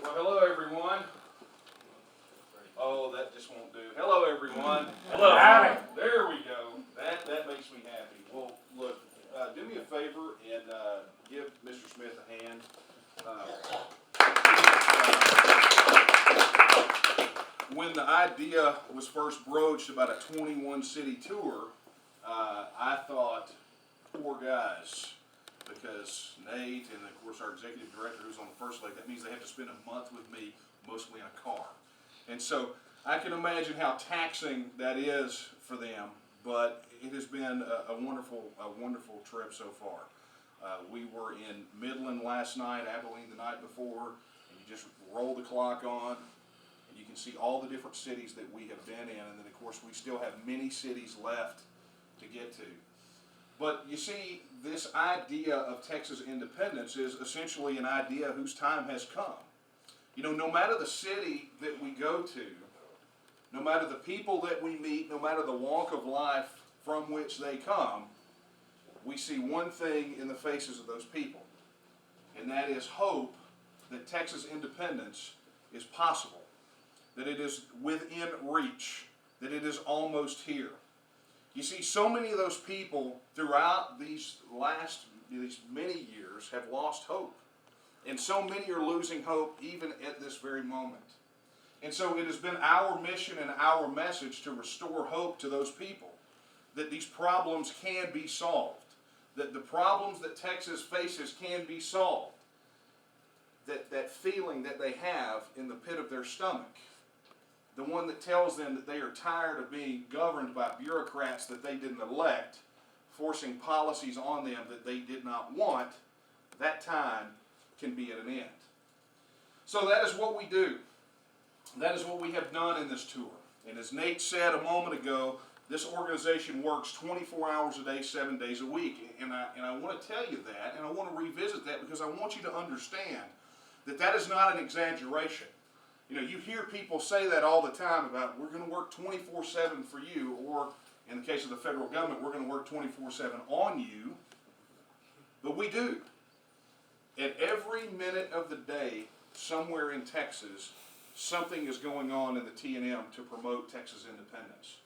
Well, hello everyone. Oh, that just won't do. Hello everyone. Hello. Howdy. There we go. That makes me happy. Well, look, do me a favor and give Mr. Smith a hand. When the idea was first broached about a 21 city tour, I thought, poor guys, because Nate and of course our executive director who's on the first leg, that means they have to spend a month with me, mostly in a car. And so I can imagine how taxing that is for them, but it has been a wonderful trip so far. We were in Midland last night, Abilene the night before, and you just roll the clock on, and you can see all the different cities that we have been in, and then of course we still have many cities left to get to. But you see, this idea of Texas independence is essentially an idea whose time has come. You know, no matter the city that we go to, no matter the people that we meet, no matter the walk of life from which they come, we see one thing in the faces of those people, and that is hope that Texas independence is possible, that it is within reach, that it is almost here. You see, so many of those people throughout these many years have lost hope. And so many are losing hope even at this very moment. And so it has been our mission and our message to restore hope to those people, that these problems can be solved, that the problems that Texas faces can be solved, that feeling that they have in the pit of their stomach, the one that tells them that they are tired of being governed by bureaucrats that they didn't elect, forcing policies on them that they did not want, that time can be at an end. So that is what we do. That is what we have done in this tour. And as Nate said a moment ago, this organization works 24 hours a day, 7 days a week. And I want to tell you that, and I want to revisit that because I want you to understand that that is not an exaggeration. You know, you hear people say that all the time about we're going to work 24/7 for you, or in the case of the federal government, we're going to work 24/7 on you. But we do. At every minute of the day, somewhere in Texas, something is going on in the T&M to promote Texas independence.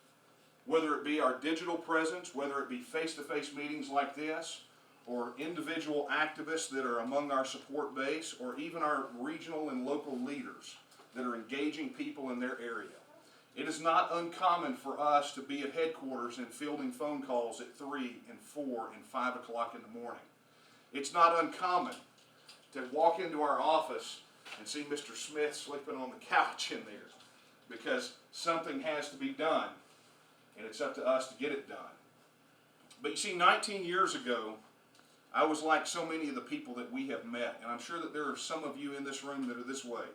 Whether it be our digital presence, whether it be face-to-face meetings like this, or individual activists that are among our support base, or even our regional and local leaders that are engaging people in their area. It is not uncommon for us to be at headquarters and fielding phone calls at 3 and 4 and 5 o'clock in the morning. It's not uncommon to walk into our office and see Mr. Smith sleeping on the couch in there because something has to be done, and it's up to us to get it done. But you see, 19 years ago, I was like so many of the people that we have met, and I'm sure that there are some of you in this room that are this way,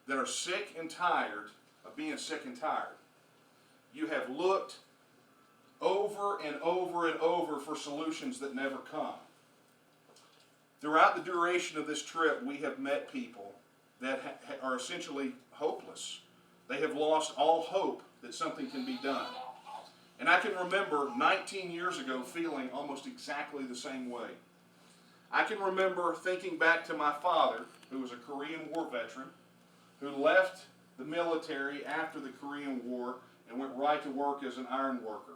that are sick and tired of being sick and tired. You have looked over and over and over for solutions that never come. Throughout the duration of this trip, we have met people that are essentially hopeless. They have lost all hope that something can be done. And I can remember 19 years ago feeling almost exactly the same way. I can remember thinking back to my father, who was a Korean War veteran, who left the military after the Korean War and went right to work as an iron worker,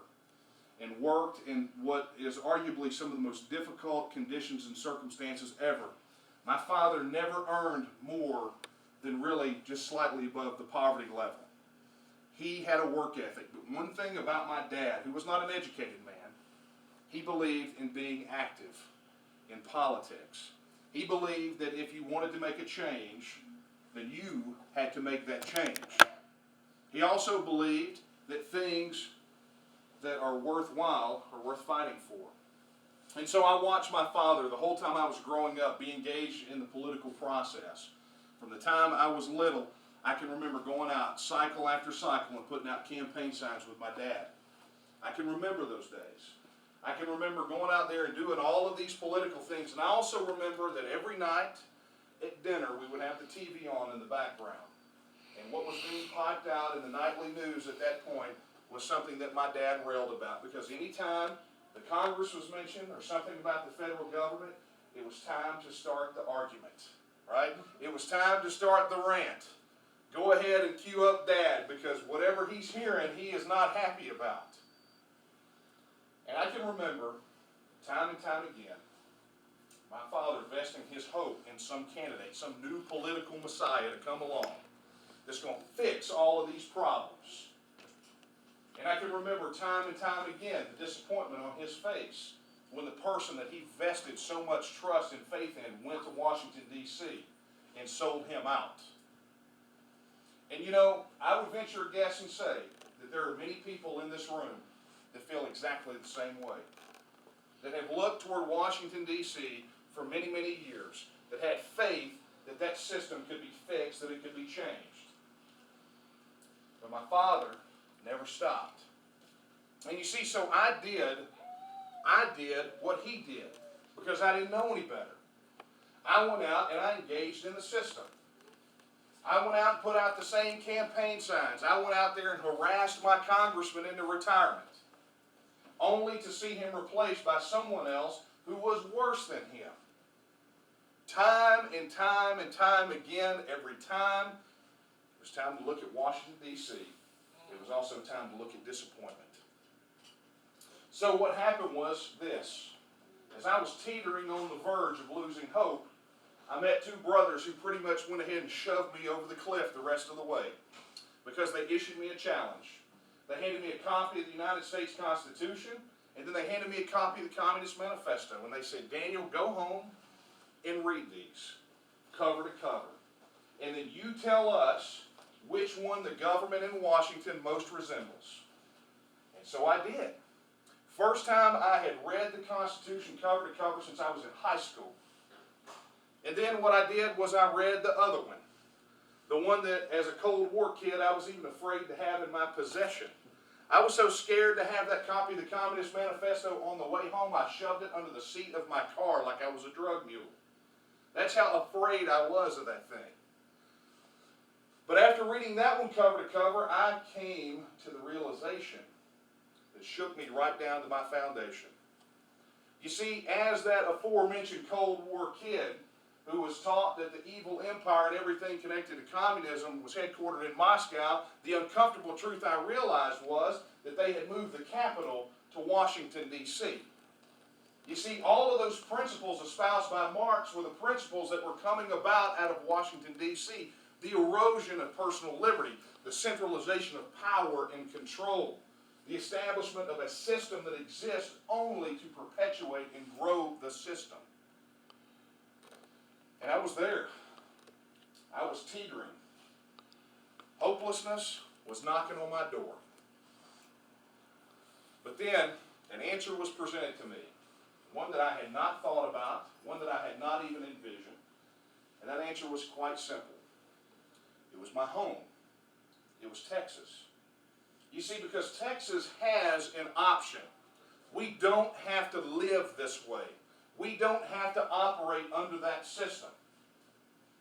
and worked in what is arguably some of the most difficult conditions and circumstances ever. My father never earned more than really just slightly above the poverty level. He had a work ethic, but one thing about my dad, who was not an educated man, he believed in being active in politics. He believed that if you wanted to make a change, then you had to make that change. He also believed that things that are worthwhile are worth fighting for. And so I watched my father the whole time I was growing up be engaged in the political process. From the time I was little, I can remember going out cycle after cycle and putting out campaign signs with my dad. I can remember those days. I can remember going out there and doing all of these political things. And I also remember that every night at dinner we would have the TV on in the background. And what was being piped out in the nightly news at that point was something that my dad railed about. Because anytime the Congress was mentioned or something about the federal government, it was time to start the argument. right? It was time to start the rant. Go ahead and cue up Dad, because whatever he's hearing, he is not happy about. And I can remember, time and time again, my father vesting his hope in some candidate, some new political messiah to come along that's going to fix all of these problems. And I can remember time and time again the disappointment on his face when the person that he vested so much trust and faith in went to Washington, D.C. and sold him out. And you know, I would venture a guess and say that there are many people in this room that feel exactly the same way, that have looked toward Washington, D.C. for many, many years, that had faith that that system could be fixed, that it could be changed. But my father never stopped. And you see, so I did what he did, because I didn't know any better. I went out and I engaged in the system. I went out and put out the same campaign signs. I went out there and harassed my congressman into retirement, only to see him replaced by someone else who was worse than him. Time and time and time again, every time it was time to look at Washington, D.C., it was also time to look at disappointment. So what happened was this. As I was teetering on the verge of losing hope, I met two brothers who pretty much went ahead and shoved me over the cliff the rest of the way, because they issued me a challenge. They handed me a copy of the United States Constitution, and then they handed me a copy of the Communist Manifesto, and they said, Daniel, go home and read these, cover to cover. And then you tell us which one the government in Washington most resembles. And so I did. First time I had read the Constitution cover to cover since I was in high school. And then what I did was I read the other one. The one that, as a Cold War kid, I was even afraid to have in my possession. I was so scared to have that copy of the Communist Manifesto on the way home, I shoved it under the seat of my car like I was a drug mule. That's how afraid I was of that thing. But after reading that one cover to cover, I came to the realization that shook me right down to my foundation. You see, as that aforementioned Cold War kid who was taught that the evil empire and everything connected to communism was headquartered in Moscow, the uncomfortable truth I realized was that they had moved the capital to Washington, D.C. You see, all of those principles espoused by Marx were the principles that were coming about out of Washington, D.C. The erosion of personal liberty, the centralization of power and control, the establishment of a system that exists only to perpetuate and grow the system. And I was there. I was teetering. Hopelessness was knocking on my door. But then an answer was presented to me, one that I had not thought about, one that I had not even envisioned. And that answer was quite simple. It was my home. It was Texas. You see, because Texas has an option. We don't have to live this way. We don't have to operate under that system.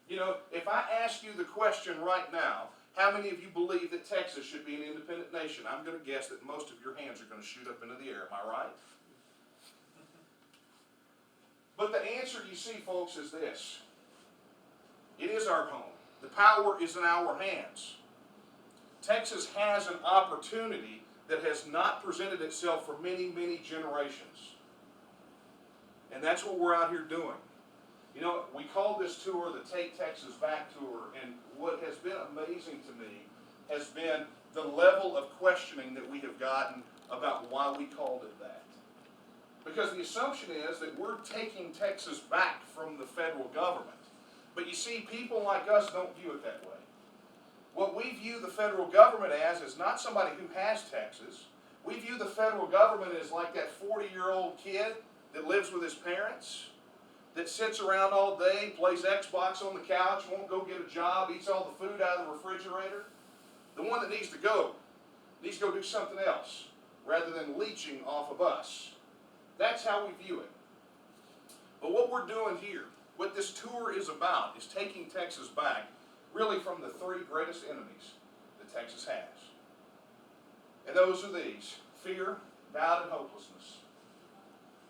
You know, if I ask you the question right now, how many of you believe that Texas should be an independent nation? I'm going to guess that most of your hands are going to shoot up into the air. Am I right? But the answer, you see, folks, is this. It is our home. The power is in our hands. Texas has an opportunity that has not presented itself for many, many generations. And that's what we're out here doing. You know, we call this tour the Take Texas Back Tour, and what has been amazing to me has been the level of questioning that we have gotten about why we called it that. Because the assumption is that we're taking Texas back from the federal government. But you see, people like us don't view it that way. What we view the federal government as is not somebody who has Texas. We view the federal government as like that 40-year-old kid that lives with his parents, that sits around all day, plays Xbox on the couch, won't go get a job, eats all the food out of the refrigerator. The one that needs to go do something else rather than leeching off of us. That's how we view it. But what we're doing here, what this tour is about, is taking Texas back really from the three greatest enemies that Texas has. And those are these: fear, doubt, and hopelessness.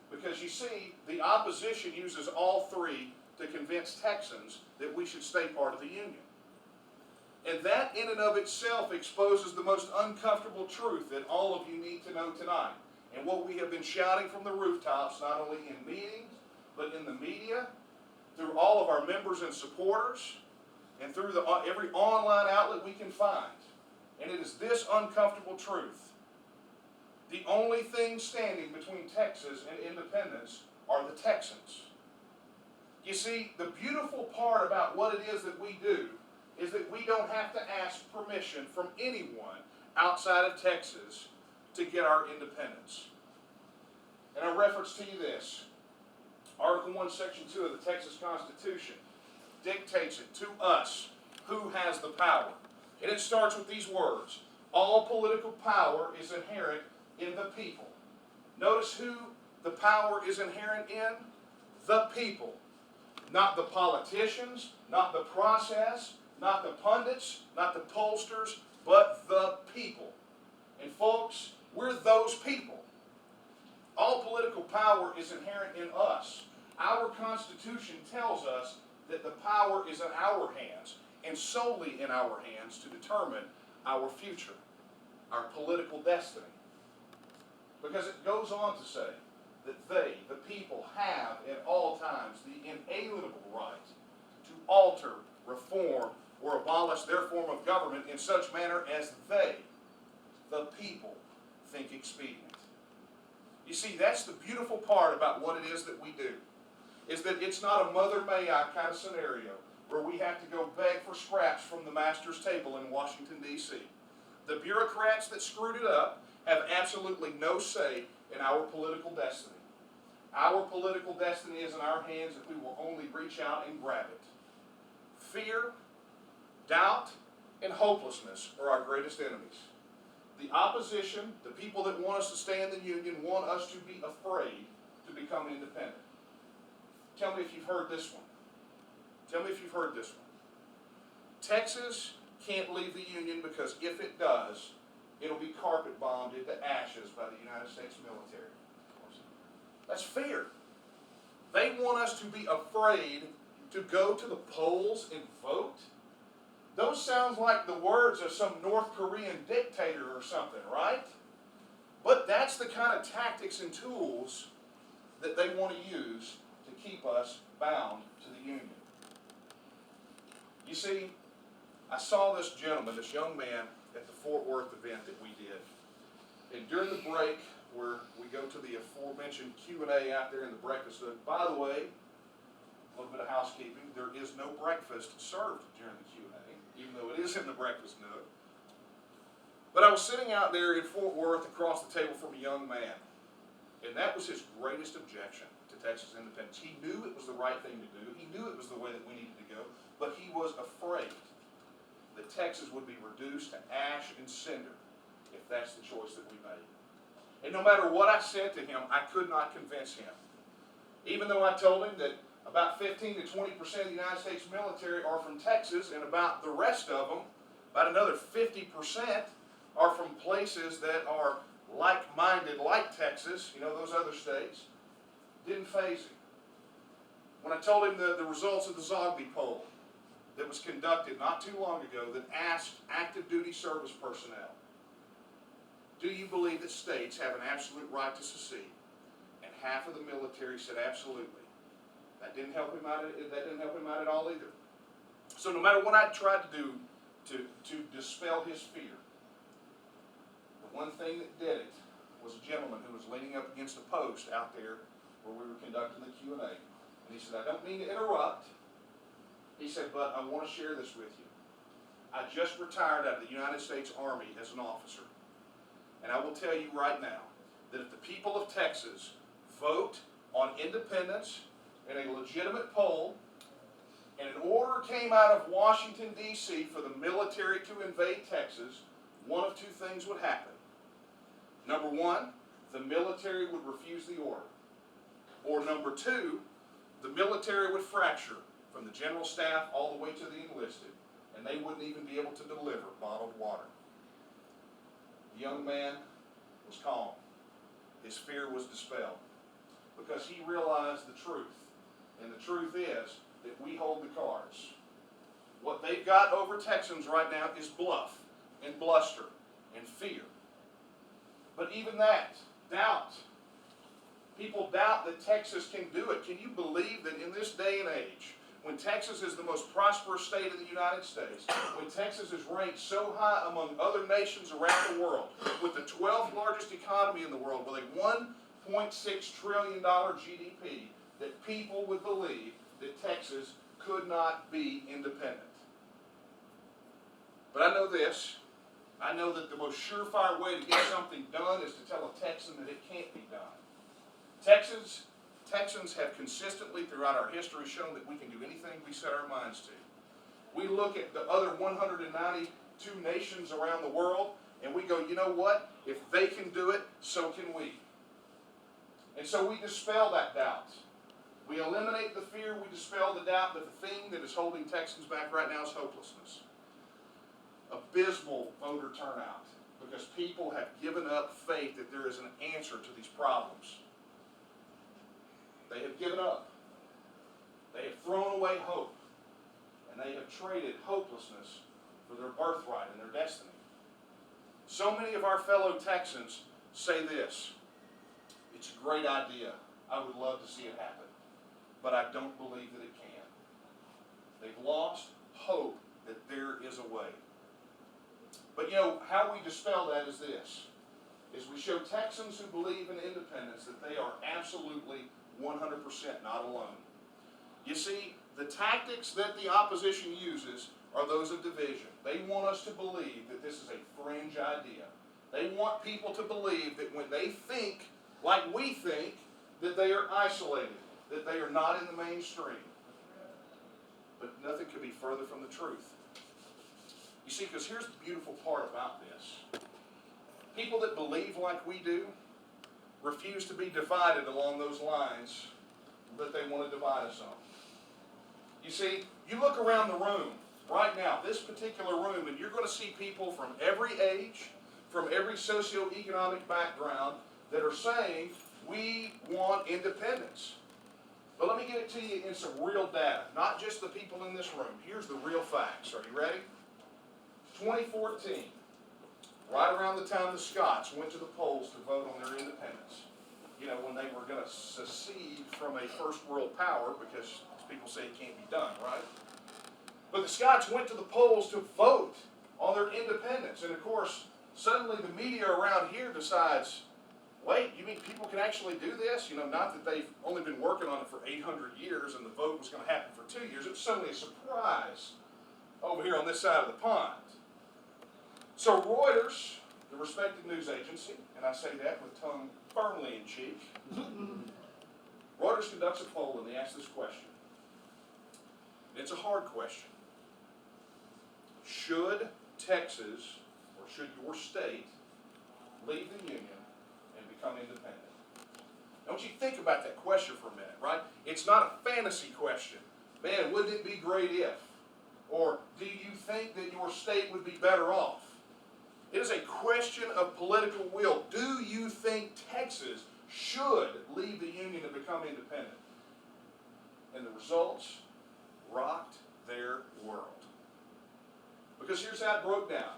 Because you see, the opposition uses all three to convince Texans that we should stay part of the Union. And that in and of itself exposes the most uncomfortable truth that all of you need to know tonight. And what we have been shouting from the rooftops, not only in meetings, but in the media, through all of our members and supporters, and through every online outlet we can find. And it is this uncomfortable truth. The only thing standing between Texas and independence are the Texans. You see, the beautiful part about what it is that we do is that we don't have to ask permission from anyone outside of Texas to get our independence. And I reference to you this. Article 1, Section 2 of the Texas Constitution dictates it to us who has the power. And it starts with these words: all political power is inherent in the people. Notice who the power is inherent in? The people. Not the politicians, not the process, not the pundits, not the pollsters, but the people. And folks, we're those people. All political power is inherent in us. Our Constitution tells us that the power is in our hands, and solely in our hands, to determine our future, our political destiny. Because it goes on to say that they, the people, have at all times the inalienable right to alter, reform, or abolish their form of government in such manner as they, the people, think expedient. You see, that's the beautiful part about what it is that we do, is that it's not a mother may I kind of scenario where we have to go beg for scraps from the master's table in Washington, D.C. The bureaucrats that screwed it up have absolutely no say in our political destiny. Our political destiny is in our hands if we will only reach out and grab it. Fear, doubt, and hopelessness are our greatest enemies. The opposition, the people that want us to stay in the Union, want us to be afraid to become independent. Tell me if you've heard this one. Tell me if you've heard this one. Texas can't leave the Union because if it does, it'll be carpet bombed into ashes by the United States military. That's fear. They want us to be afraid to go to the polls and vote. Those sound like the words of some North Korean dictator or something, right? But that's the kind of tactics and tools that they want to use to keep us bound to the Union. You see, I saw this gentleman, this young man, at the Fort Worth event that we did. And during the break, where we go to the aforementioned Q&A out there in the breakfast nook. By the way, a little bit of housekeeping, there is no breakfast served during the Q&A, even though it is in the breakfast nook. But I was sitting out there in Fort Worth across the table from a young man, and that was his greatest objection to Texas independence. He knew it was the right thing to do. He knew it was the way that we needed to go, but he was afraid that Texas would be reduced to ash and cinder if that's the choice that we made. And no matter what I said to him, I could not convince him. Even though I told him that about 15 to 20% of the United States military are from Texas, and about the rest of them, about another 50%, are from places that are like-minded, like Texas, you know, those other states, didn't faze him. When I told him the results of the Zogby poll that was conducted not too long ago that asked active duty service personnel, do you believe that states have an absolute right to secede? And half of the military said absolutely. That didn't help him out. That didn't help him out at all either. So no matter what I tried to do to dispel his fear, the one thing that did it was a gentleman who was leaning up against a post out there where we were conducting the Q&A. And he said, I don't mean to interrupt. He said, but I want to share this with you. I just retired out of the United States Army as an officer. And I will tell you right now that if the people of Texas vote on independence in a legitimate poll, and an order came out of Washington, D.C. for the military to invade Texas, one of two things would happen. Number one, the military would refuse the order. Or number two, the military would fracture from the general staff all the way to the enlisted, and they wouldn't even be able to deliver bottled water. The young man was calm. His fear was dispelled because he realized the truth. And the truth is that we hold the cards. What they've got over Texans right now is bluff and bluster and fear. But even that, doubt. People doubt that Texas can do it. Can you believe that in this day and age, when Texas is the most prosperous state in the United States, when Texas is ranked so high among other nations around the world, with the 12th largest economy in the world, with a $1.6 trillion GDP, that people would believe that Texas could not be independent? But I know this. I know that the most surefire way to get something done is to tell a Texan that it can't be done. Texans have consistently throughout our history shown that we can do anything we set our minds to. We look at the other 192 nations around the world and we go, you know what? If they can do it, so can we. And so we dispel that doubt. We eliminate the fear, we dispel the doubt, but the thing that is holding Texans back right now is hopelessness. Abysmal voter turnout because people have given up faith that there is an answer to these problems. They have given up. They have thrown away hope. And they have traded hopelessness for their birthright and their destiny. So many of our fellow Texans say this: it's a great idea. I would love to see it happen. But I don't believe that it can. They've lost hope that there is a way. But you know, how we dispel that is this: is we show Texans who believe in independence that they are absolutely 100% not alone. You see, the tactics that the opposition uses are those of division. They want us to believe that this is a fringe idea. They want people to believe that when they think like we think, that they are isolated, that they are not in the mainstream. But nothing could be further from the truth. You see, because here's the beautiful part about this. People that believe like we do refuse to be divided along those lines that they want to divide us on. You see, you look around the room right now, this particular room, and you're going to see people from every age, from every socioeconomic background that are saying, we want independence. But let me give it to you in some real data, not just the people in this room. Here's the real facts. Are you ready? 2014. Right around the time the Scots went to the polls to vote on their independence. You know, when they were going to secede from a first world power, because people say it can't be done, right? But the Scots went to the polls to vote on their independence. And of course, suddenly the media around here decides, wait, you mean people can actually do this? You know, not that they've only been working on it for 800 years and the vote was going to happen for 2 years. It was suddenly a surprise over here on this side of the pond. So Reuters, the respected news agency, and I say that with tongue firmly in cheek, Reuters conducts a poll and they ask this question. It's a hard question. Should Texas, or should your state, leave the Union and become independent? Don't you think about that question for a minute, right? It's not a fantasy question. Man, wouldn't it be great if? Or do you think that your state would be better off? It is a question of political will. Do you think Texas should leave the Union and become independent? And the results rocked their world. Because here's how it broke down.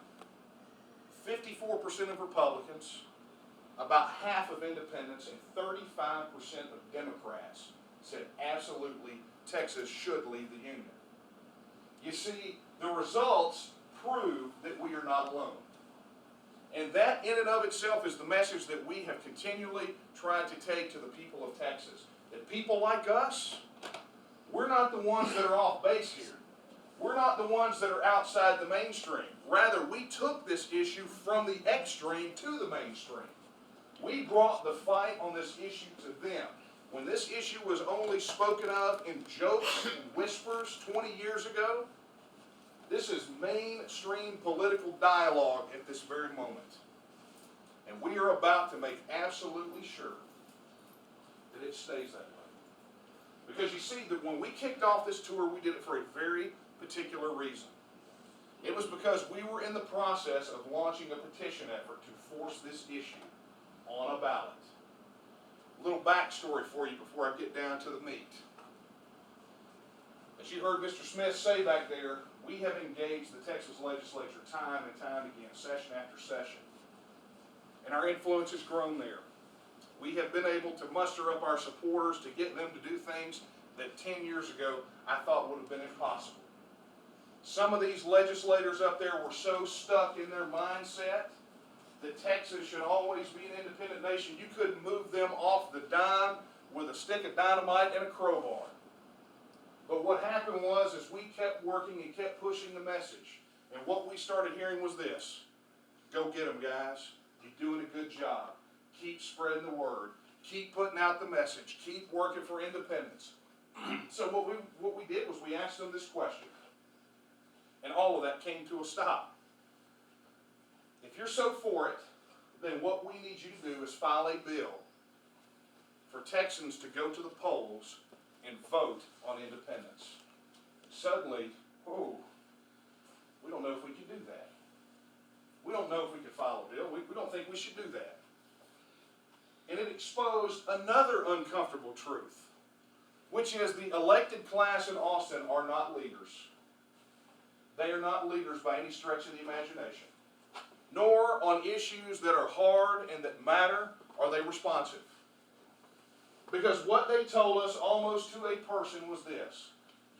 54% of Republicans, about half of independents, and 35% of Democrats said absolutely Texas should leave the Union. You see, the results prove that we are not alone. And that in and of itself is the message that we have continually tried to take to the people of Texas. That people like us, we're not the ones that are off base here. We're not the ones that are outside the mainstream. Rather, we took this issue from the extreme to the mainstream. We brought the fight on this issue to them. When this issue was only spoken of in jokes and whispers 20 years ago, this is mainstream political dialogue at this very moment. And we are about to make absolutely sure that it stays that way. Because you see, that when we kicked off this tour, we did it for a very particular reason. It was because we were in the process of launching a petition effort to force this issue on a ballot. A little backstory for you before I get down to the meat. As you heard Mr. Smith say back there, we have engaged the Texas legislature time and time again, session after session. And our influence has grown there. We have been able to muster up our supporters to get them to do things that 10 years ago I thought would have been impossible. Some of these legislators up there were so stuck in their mindset that Texas should always be an independent nation. You couldn't move them off the dime with a stick of dynamite and a crowbar. But what happened was, is we kept working and kept pushing the message. And what we started hearing was this: go get them, guys. You're doing a good job. Keep spreading the word. Keep putting out the message. Keep working for independence. So what we did was we asked them this question. And all of that came to a stop. If you're so for it, then what we need you to do is file a bill for Texans to go to the polls and vote on independence. Suddenly, we don't know if we can do that. We don't know if we can file a bill. We don't think we should do that. And it exposed another uncomfortable truth, which is the elected class in Austin are not leaders. They are not leaders by any stretch of the imagination. Nor on issues that are hard and that matter are they responsive. Because what they told us almost to a person was this: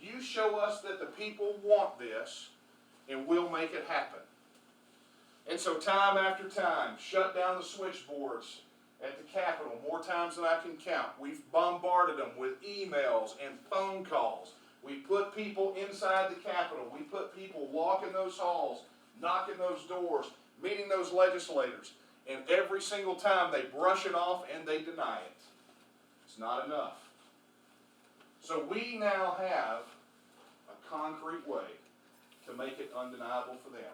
you show us that the people want this and we'll make it happen. And so time after time, shut down the switchboards at the Capitol more times than I can count. We've bombarded them with emails and phone calls. We put people inside the Capitol. We put people walking those halls, knocking those doors, meeting those legislators. And every single time they brush it off and they deny it. It's not enough. So we now have a concrete way to make it undeniable for them.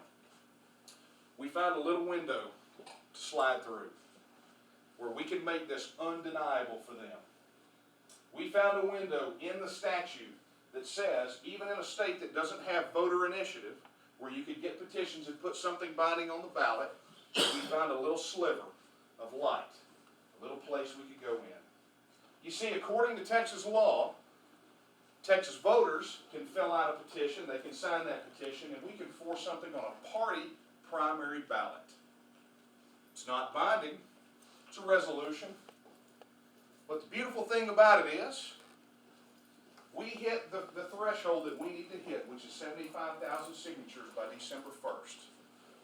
We found a little window to slide through where we can make this undeniable for them. We found a window in the statute that says, even in a state that doesn't have voter initiative, where you could get petitions and put something binding on the ballot, we found a little sliver of light, a little place we could go in. You see, according to Texas law, Texas voters can fill out a petition, they can sign that petition, and we can force something on a party primary ballot. It's not binding, it's a resolution. But the beautiful thing about it is, we hit the threshold that we need to hit, which is 75,000 signatures by December 1st.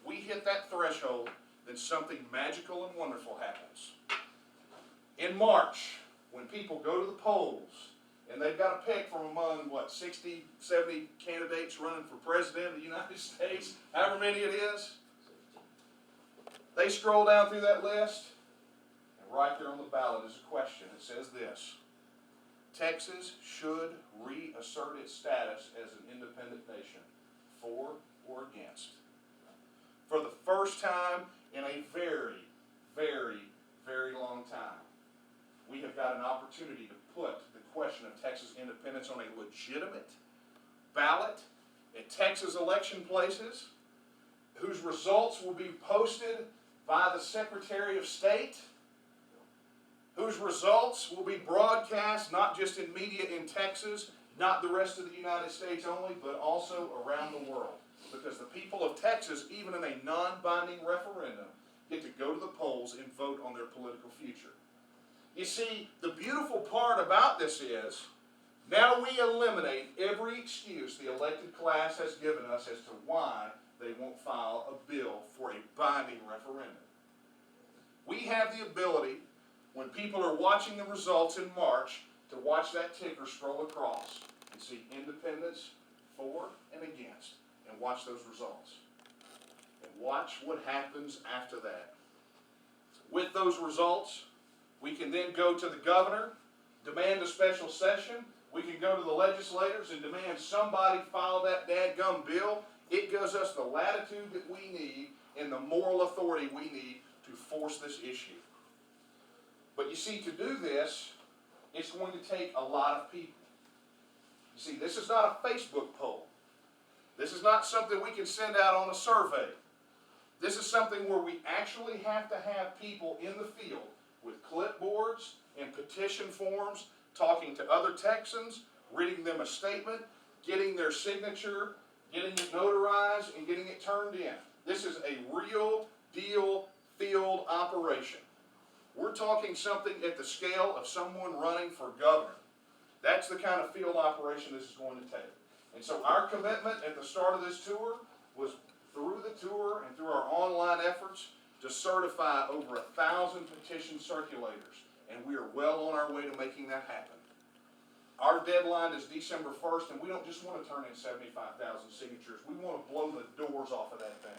We hit that threshold, then something magical and wonderful happens. In March, when people go to the polls, and they've got to pick from among, 60, 70 candidates running for President of the United States, however many it is, they scroll down through that list, and right there on the ballot is a question. It says this: Texas should reassert its status as an independent nation, for or against. For the first time in a very, very, very long time, we have got an opportunity to put the question of Texas independence on a legitimate ballot at Texas election places, whose results will be posted by the Secretary of State, whose results will be broadcast not just in media in Texas, not the rest of the United States only, but also around the world. Because the people of Texas, even in a non-binding referendum, get to go to the polls and vote on their political future. You see, the beautiful part about this is, now we eliminate every excuse the elected class has given us as to why they won't file a bill for a binding referendum. We have the ability, when people are watching the results in March, to watch that ticker scroll across and see independence, for and against, and watch those results. And watch what happens after that. With those results, we can then go to the governor, demand a special session. We can go to the legislators and demand somebody file that dadgum bill. It gives us the latitude that we need and the moral authority we need to force this issue. But you see, to do this, it's going to take a lot of people. You see, this is not a Facebook poll. This is not something we can send out on a survey. This is something where we actually have to have people in the field with clipboards and petition forms, talking to other Texans, reading them a statement, getting their signature, getting it notarized, and getting it turned in. This is a real deal field operation. We're talking something at the scale of someone running for governor. That's the kind of field operation this is going to take. And so our commitment at the start of this tour was through the tour and through our online efforts to certify over 1,000 petition circulators. And we are well on our way to making that happen. Our deadline is December 1st, and we don't just want to turn in 75,000 signatures. We want to blow the doors off of that thing.